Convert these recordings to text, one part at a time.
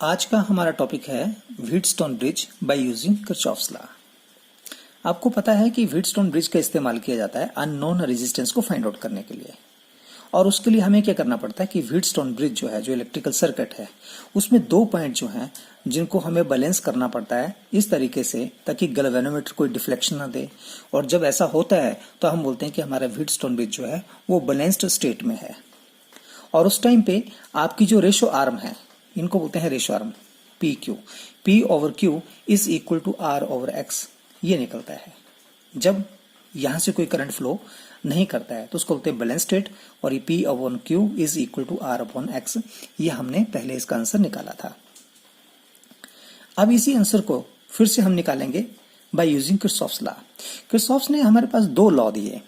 आज का हमारा टॉपिक है Wheatstone bridge by using Kirchhoff's law. आपको पता है कि व्हीटस्टोन ब्रिज का इस्तेमाल किया जाता है अननोन रेजिस्टेंस को फाइंड आउट करने के लिए, और उसके लिए हमें क्या करना पड़ता है कि व्हीटस्टोन ब्रिज जो है, जो इलेक्ट्रिकल सर्किट है, उसमें दो पॉइंट जो हैं जिनको हमें बैलेंस करना पड़ता है इस तरीके से ताकि गैल्वेनोमीटर कोई डिफ्लेक्शन ना दे। और जब ऐसा होता है तो हम बोलते हैं कि हमारा व्हीटस्टोन ब्रिज जो है वो बैलेंस्ड स्टेट में है। और उस टाइम पे आपकी जो रेशो आर्म है, इनको बोलते हैं ratio arm, P Q, P over Q is equal to R over X, ये निकलता है। जब यहां से कोई करंट फ्लो नहीं करता है तो उसको बोलते हैं बैलेंस स्टेट, और ये P upon Q is equal to R upon X, ये हमने पहले इसका आंसर निकाला था। अब इसी आंसर को फिर से हम निकालेंगे by using Kirchhoff's law. Kirchhoff's ने हमारे पास दो लॉ दिए।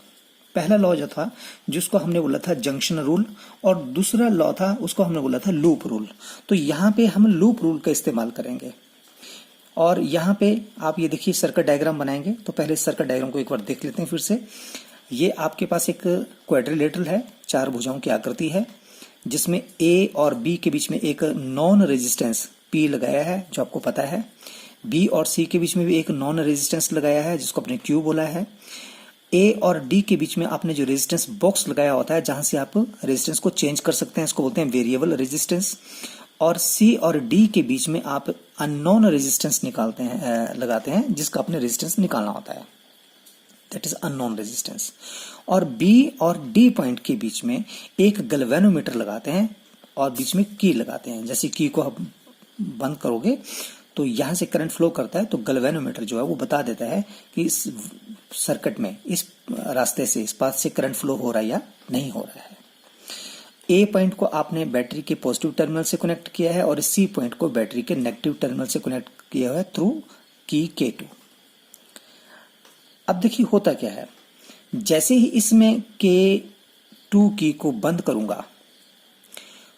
पहला लॉ जो था जिसको हमने बोला था जंक्शन रूल, और दूसरा लॉ था उसको हमने बोला था लूप रूल। तो यहाँ पे हम लूप रूल का इस्तेमाल करेंगे। और यहाँ पे आप ये देखिए सर्किट डायग्राम बनाएंगे, तो पहले सर्किट डायग्राम को एक बार देख लेते हैं फिर से। ये आपके पास एक क्वाड्रिलेटरल है, चार भुजाओं की आकृति है, जिसमें ए और बी के बीच में एक नॉन रेजिस्टेंस पी लगाया है जो आपको पता है। बी और सी के बीच में भी एक नॉन रेजिस्टेंस लगाया है जिसको आपने क्यू बोला है। ए और डी के बीच में आपने जो रेजिस्टेंस बॉक्स लगाया होता है जहां से आप रेजिस्टेंस को चेंज कर सकते हैं, इसको बोलते हैं वेरिएबल रेजिस्टेंस। और सी और डी के बीच में आप अननोन रेजिस्टेंस निकालते हैं, लगाते हैं, जिसका आपने रेजिस्टेंस निकालना होता है, दैट इज अननोन रेजिस्टेंस। और बी और डी पॉइंट के बीच में एक गैल्वेनोमीटर लगाते हैं और बीच में की लगाते हैं। जैसे की को आप बंद करोगे तो यहां से करंट फ्लो करता है, तो गैल्वेनोमीटर जो है वो बता देता है कि इस सर्किट में इस रास्ते से, इस पाथ से करंट फ्लो हो रहा है या नहीं हो रहा है। ए पॉइंट को आपने बैटरी के पॉजिटिव टर्मिनल से कनेक्ट किया है और सी पॉइंट को बैटरी के नेगेटिव टर्मिनल से कनेक्ट किया हुआ है थ्रू की K2। अब देखिए होता क्या है, जैसे ही इसमें K2 की को बंद करूंगा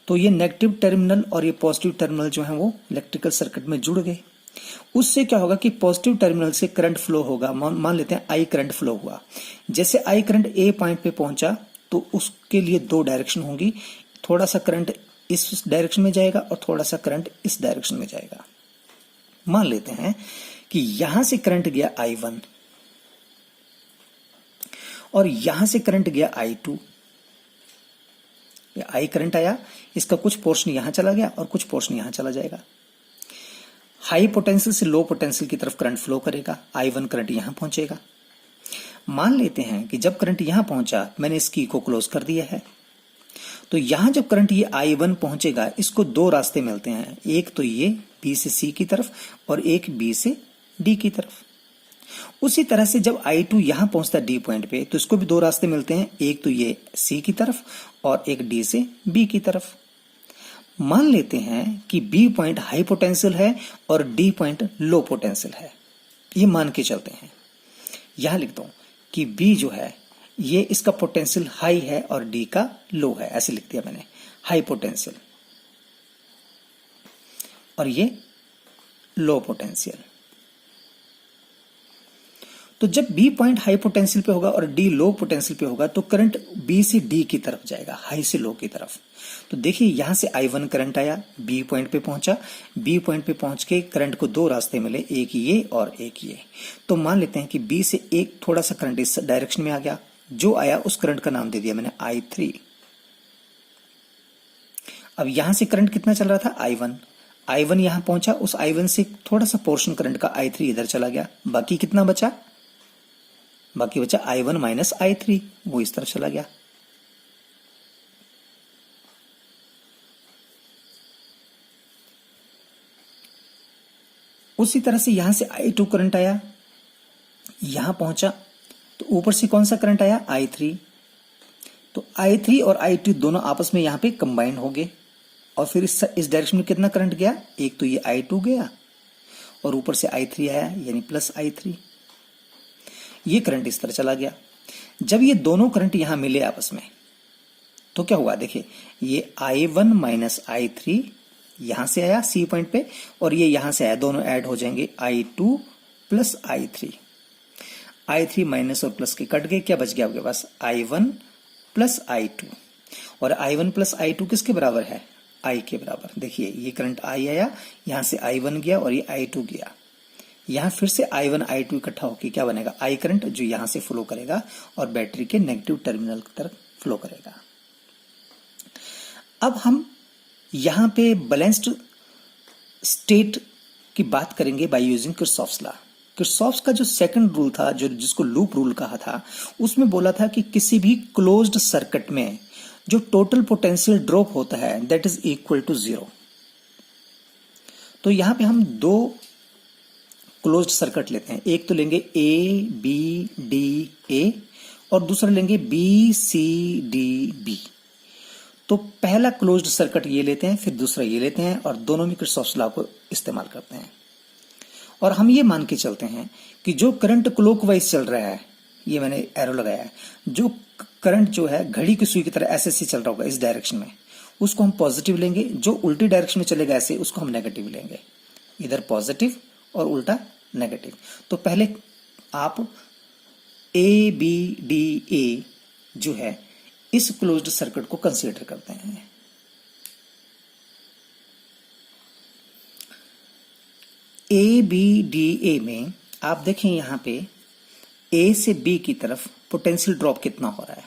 तो ये नेगेटिव टर्मिनल और ये पॉजिटिव टर्मिनल जो है वो इलेक्ट्रिकल सर्किट में जुड़ गए। उससे क्या होगा कि पॉजिटिव टर्मिनल से करंट फ्लो होगा। मान लेते हैं आई करंट फ्लो हुआ। जैसे आई करंट ए पॉइंट पे पहुंचा तो उसके लिए दो डायरेक्शन होंगी, थोड़ा सा करंट इस डायरेक्शन में जाएगा और थोड़ा सा करंट इस डायरेक्शन में जाएगा। मान लेते हैं कि यहां से करंट गया I1 और यहां से करंट गया I2। आई करंट आया, इसका कुछ पोर्शन यहां चला गया और कुछ पोर्शन यहां चला जाएगा। हाई पोटेंशियल से लो पोटेंशियल की तरफ करंट फ्लो करेगा, I1 करंट यहां पहुंचेगा। मान लेते हैं कि जब करंट यहां पहुंचा, मैंने इस की को क्लोज कर दिया है, तो यहां जब करंट ये I1 पहुंचेगा, इसको दो रास्ते मिलते हैं, एक तो ये बी से सी की तरफ और एक बी से डी की तरफ। उसी तरह से जब I2 यहां पहुंचता है डी पॉइंट पे, तो इसको भी दो रास्ते मिलते हैं, एक तो ये सी की तरफ और एक डी से बी की तरफ। मान लेते हैं कि बी पॉइंट हाई पोटेंशियल है और डी पॉइंट लो पोटेंशियल है, ये मान के चलते हैं। यहां लिखता हूं कि बी जो है ये इसका पोटेंशियल हाई है और डी का लो है, ऐसे लिख दिया मैंने, हाई पोटेंशियल और ये लो पोटेंशियल। तो जब बी पॉइंट हाई पोटेंशियल पे होगा और डी लो पोटेंशियल पे होगा तो करंट बी से डी की तरफ जाएगा, हाई से लो की तरफ। तो देखिए यहां से I1 करंट आया, बी पॉइंट पे पहुंचा, बी पॉइंट पे पहुंच के करंट को दो रास्ते मिले, एक ये और एक ये। तो मान लेते हैं कि बी से एक थोड़ा सा करंट इस डायरेक्शन में आ गया, जो आया उस करंट का नाम दे दिया मैंने I3। अब यहां से करंट कितना चल रहा था I1 यहां पहुंचा, उस I1 से थोड़ा सा पोर्शन करंट का I3 इधर चला गया, बाकी कितना बचा, बाकी बचा I1 माइनस I3, वो इस तरफ चला गया। उसी तरह से यहां से I2 करंट आया, यहां पहुंचा, तो ऊपर से कौन सा करंट आया, I3। तो I3 और I2 दोनों आपस में यहां पे कंबाइन हो गए, और फिर इस डायरेक्शन में कितना करंट गया, एक तो ये I2 गया और ऊपर से I3 आया, यानी प्लस I3। ये करंट इस तरह चला गया। जब ये दोनों करंट यहां मिले आपस में तो क्या हुआ, देखिए ये I1 माइनस I3 यहां से आया सी पॉइंट पे और ये यहां से आया, दोनों ऐड हो जाएंगे, I2 प्लस I3 माइनस और प्लस के कट गए, क्या बच गया आपके पास, I1 प्लस I2। और I1 प्लस I2 किसके बराबर है, I के बराबर। देखिए ये करंट I आया, यहां से I1 गया और ये I2 गया, यहां फिर से I1 I2 इकट्ठा होकर क्या बनेगा, I करंट, जो यहां से फ्लो करेगा और बैटरी के नेगेटिव टर्मिनल की तरफ फ्लो करेगा। अब हम यहां पे बैलेंस्ड स्टेट की बात करेंगे by using Kirchhoff's law. Kirchhoff's का जो सेकंड रूल था, जो जिसको लूप रूल कहा था, उसमें बोला था कि किसी भी क्लोज्ड सर्किट में जो टोटल पोटेंशियल ड्रॉप होता है दैट इज इक्वल टू 0। तो यहां पे हम दो क्लोज्ड सर्किट लेते हैं, एक तो लेंगे ए बी डी ए और दूसरा लेंगे बी सी डी बी। तो पहला क्लोज्ड सर्किट ये लेते हैं, फिर दूसरा ये लेते हैं और दोनों में किरचॉफ्स लॉ को इस्तेमाल करते हैं। और हम ये मान के चलते हैं कि जो करंट क्लॉकवाइज चल रहा है, ये मैंने एरो लगाया है, जो करंट जो है घड़ी की सुई की तरह ऐसे ऐसे चल रहा होगा इस डायरेक्शन में, उसको हम पॉजिटिव लेंगे, जो उल्टी डायरेक्शन में चलेगा ऐसे उसको हम नेगेटिव लेंगे, इधर पॉजिटिव और उल्टा नेगेटिव। तो पहले आप ए बी डी ए जो है इस क्लोज्ड सर्किट को कंसीडर करते हैं। ए बी डी ए में आप देखें यहां पे ए से बी की तरफ पोटेंशियल ड्रॉप कितना हो रहा है।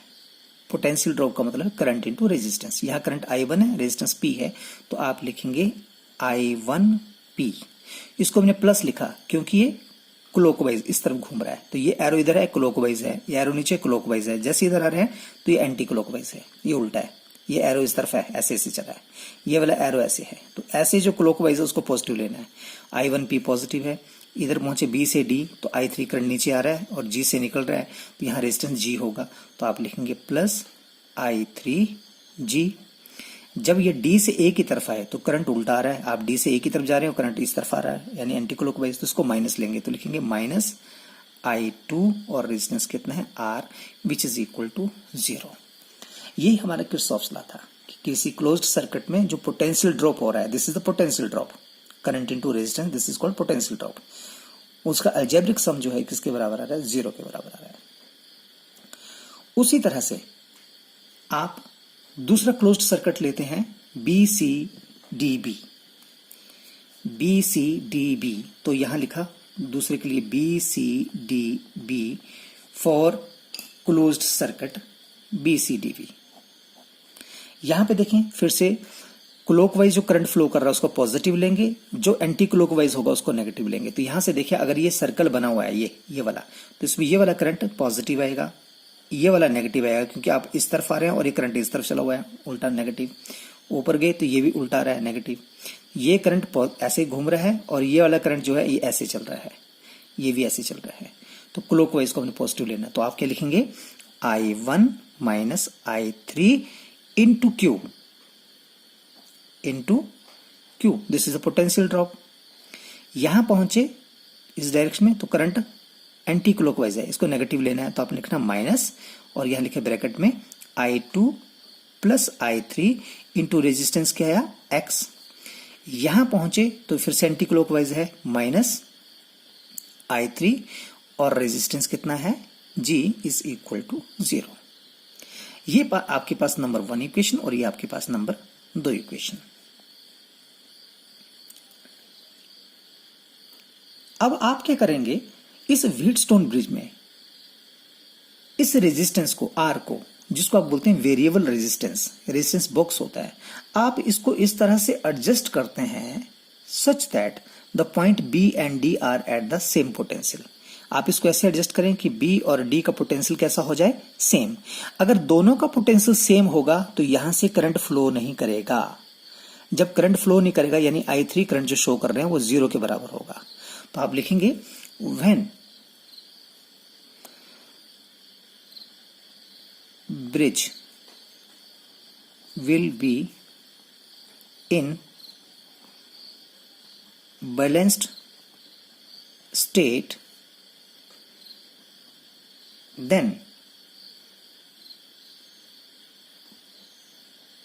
पोटेंशियल ड्रॉप का मतलब करंट इनटू रेजिस्टेंस। यहां करंट I1 है, रेजिस्टेंस P है, तो आप लिखेंगे I1P। इसको हमने प्लस लिखा क्योंकि ये क्लॉकवाइज इस तरफ घूम रहा है, तो ये एरो इधर है क्लॉकवाइज है, ये एरो नीचे क्लॉकवाइज है, जैसे इधर आ रहे हैं तो ये एंटी क्लॉकवाइज है, ये उल्टा है, ये एरो इस तरफ है ऐसे ऐसे चल रहा है, ये वाला एरो ऐसे है, तो ऐसे जो क्लॉकवाइज है उसको पॉजिटिव लेना है। I1P पॉजिटिव है, इधर पहुंचे B से D तो I3 करंट नीचे आ रहा है और G से निकल रहा है, तो यहाँ रेजिस्टेंस G होगा, तो आप लिखेंगे प्लस I3G। जब ये D से A की तरफ आए तो करंट उल्टा आ रहा है, आप D से A की तरफ जा रहे हो, करंट इस तरफ आ रहा है यानी एंटी क्लॉकवाइज, तो इसको माइनस लेंगे, तो लिखेंगे माइनस I2 और रेजिस्टेंस कितना है R which is equal to 0। ये हमारा किरचॉफ्स लॉ था कि किसी क्लोज्ड सर्किट में जो पोटेंशियल ड्रॉप हो रहा है, this is the potential drop, current into resistance, this is called potential drop, उसका अलजेब्रिक सम जो है किसके बराबर आ रहा है, 0 के बराबर आ रहा है। उसी तरह से आप दूसरा क्लोज्ड सर्किट लेते हैं B C D B. B C D B, तो यहां लिखा दूसरे के लिए B C D B for closed circuit B C D B. यहां पे देखें फिर से क्लॉकवाइज जो करंट फ्लो कर रहा है उसको पॉजिटिव लेंगे, जो एंटी क्लॉकवाइज होगा उसको नेगेटिव लेंगे। तो यहां से देखिए अगर ये सर्कल बना हुआ है ये वाला, तो इसमें ये वाला करंट पॉजिटिव आएगा, ये वाला नेगेटिव आएगा क्योंकि आप इस तरफ आ रहे हैं और ये करंट इस तरफ चला हुआ है उल्टा नेगेटिव। ऊपर गए तो ये भी उल्टा आ रहा है नेगेटिव। ये करंट ऐसे घूम रहा है और ये वाला करंट जो है ये ऐसे चल रहा है, ये भी ऐसे चल रहा है, तो क्लॉकवाइज को हमने पॉजिटिव लेना। तो आप क्या लिखेंगे, I1 minus I3 into Q, this is a potential drop. यहां पहुंचे इस डायरेक्शन में तो करंट एंटी क्लॉकवाइज है, इसको नेगेटिव लेना है, तो आप लिखना माइनस और यहां लिखे ब्रैकेट में I2 plus I3 into resistance क्या आया X। यहां पहुंचे तो फिर से एंटी क्लॉकवाइज है, माइनस I3 और रेजिस्टेंस कितना है G इज इक्वल टू 0। ये आपके पास नंबर 1 इक्वेशन और ये आपके पास नंबर 2 इक्वेशन। अब आप क्या करेंगे, इस व्हीटस्टोन ब्रिज में इस रेजिस्टेंस को R को, जिसको आप बोलते हैं वेरिएबल रेजिस्टेंस बॉक्स होता है, आप इसको इस तरह से एडजस्ट करते हैं such that the point B and D are at the same potential. आप इसको ऐसे एडजस्ट करें कि B और D का पोटेंशियल कैसा हो जाए, सेम। अगर दोनों का पोटेंशियल सेम होगा तो यहां से करंट फ्लो नहीं करेगा। जब करंट फ्लो नहीं करेगा यानी I3 करंट जो शो कर रहे हैं वो 0 के बराबर होगा। तो आप लिखेंगे when bridge will be in balanced state, then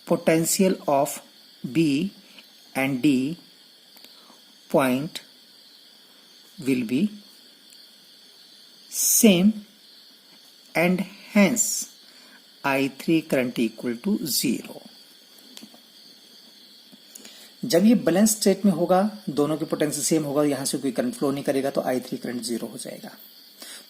potential of B and D point will be same and hence I3 current equal to 0. जब ये बैलेंस स्टेट में होगा, दोनों के पोटेंशियल सेम होगा, यहां से कोई करंट फ्लो नहीं करेगा, तो I3 करंट 0 हो जाएगा।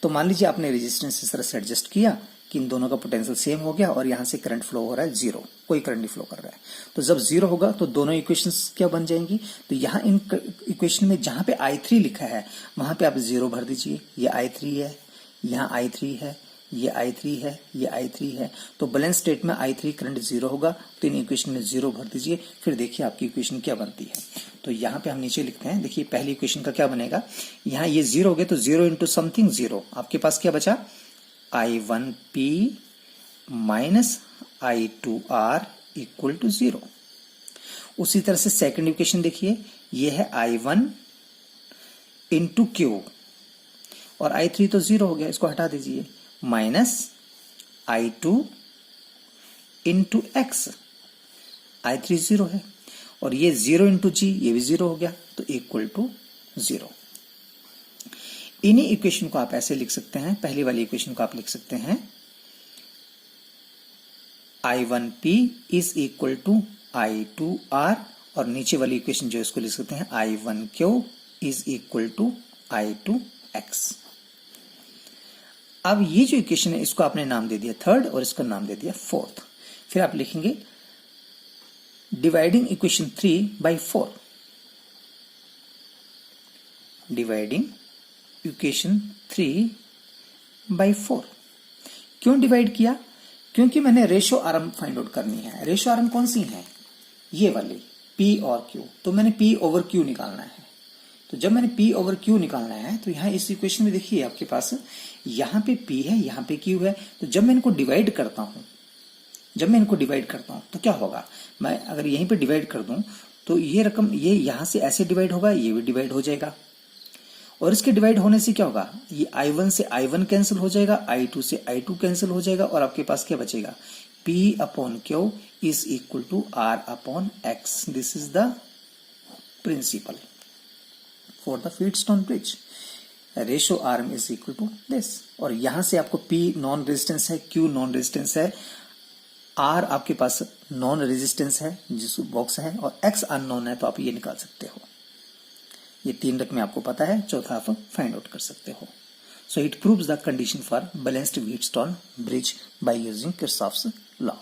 तो मान लीजिए आपने रेजिस्टेंस इस तरह से एडजस्ट किया कि इन दोनों का पोटेंशियल सेम हो गया और यहां से करंट फ्लो हो रहा है 0, कोई करंट नहीं फ्लो कर रहा है। तो जब 0 होगा तो दोनों इक्वेशंस क्या बन जाएंगी, तो यहां इन इक्वेशन में जहां पे I3 लिखा है वहां पे आप 0 भर दीजिए। ये I3 है, यहाँ I3 है, ये I3 है, ये I3 है। तो बैलेंस स्टेट में I3 करंट 0 होगा, तो इन इक्वेशन में 0 भर दीजिए। फिर देखिए आपकी इक्वेशन क्या बनती है। तो यहाँ पे हम नीचे लिखते हैं, देखिए पहली इक्वेशन का क्या बनेगा, यहाँ ये 0 हो गया तो 0 इंटू समथिंग 0, आपके पास क्या बचा, I1P minus I2R equal to 0। उसी तरह से सेकंड इक्वेशन देखिए, ये है I1 इंटू Q और I3 तो 0 हो गया, इसको हटा दीजिए, minus I2 into X, I3 0 है और ये 0 इंटू G, ये भी 0 हो गया, तो इक्वल टू 0। इन्हीं इक्वेशन को आप ऐसे लिख सकते हैं, पहली वाली इक्वेशन को आप लिख सकते हैं I1P is equal to I2R और नीचे वाली इक्वेशन जो इसको लिख सकते हैं I1Q is equal to I2X। अब ये जो इक्वेशन है इसको आपने नाम दे दिया थर्ड और इसका नाम दे दिया फोर्थ। फिर आप लिखेंगे dividing equation 3 by 4, dividing equation 3 by 4। क्यों डिवाइड किया, क्योंकि मैंने रेशो आरएम फाइंड आउट करनी है। रेशो आरएम कौन सी है, ये वाली P और Q, तो मैंने P ओवर Q निकालना है। तो जब मैंने P ओवर Q निकालना है तो यहाँ इस इक्वेशन में देखिए आपके पास यहाँ पे P है, यहाँ पे Q है। तो जब मैं इनको डिवाइड करता हूं, तो क्या होगा, मैं अगर यहीं पे डिवाइड कर दूं तो ये रकम ये यहां से ऐसे डिवाइड होगा, ये भी डिवाइड हो जाएगा और इसके डिवाइड होने से क्या होगा, ये I1 से I1 कैंसिल हो जाएगा, I2 से I2 कैंसिल हो जाएगा और आपके पास क्या बचेगा, P upon Q is equal to R upon X। This is the principle for the Wheatstone bridge. Ratio arm is equal to this. और यहां से आपको P नॉन रेजिस्टेंस है, Q नॉन रेजिस्टेंस है, R आपके पास नॉन रेजिस्टेंस है जिस box है और X अननोन है, तो आप ये निकाल सकते हो। ये 3 रकमें आपको पता है, चौथा आप फाइंड आउट कर सकते हो। So it proves the condition for balanced Wheatstone bridge by using Kirchhoff's law.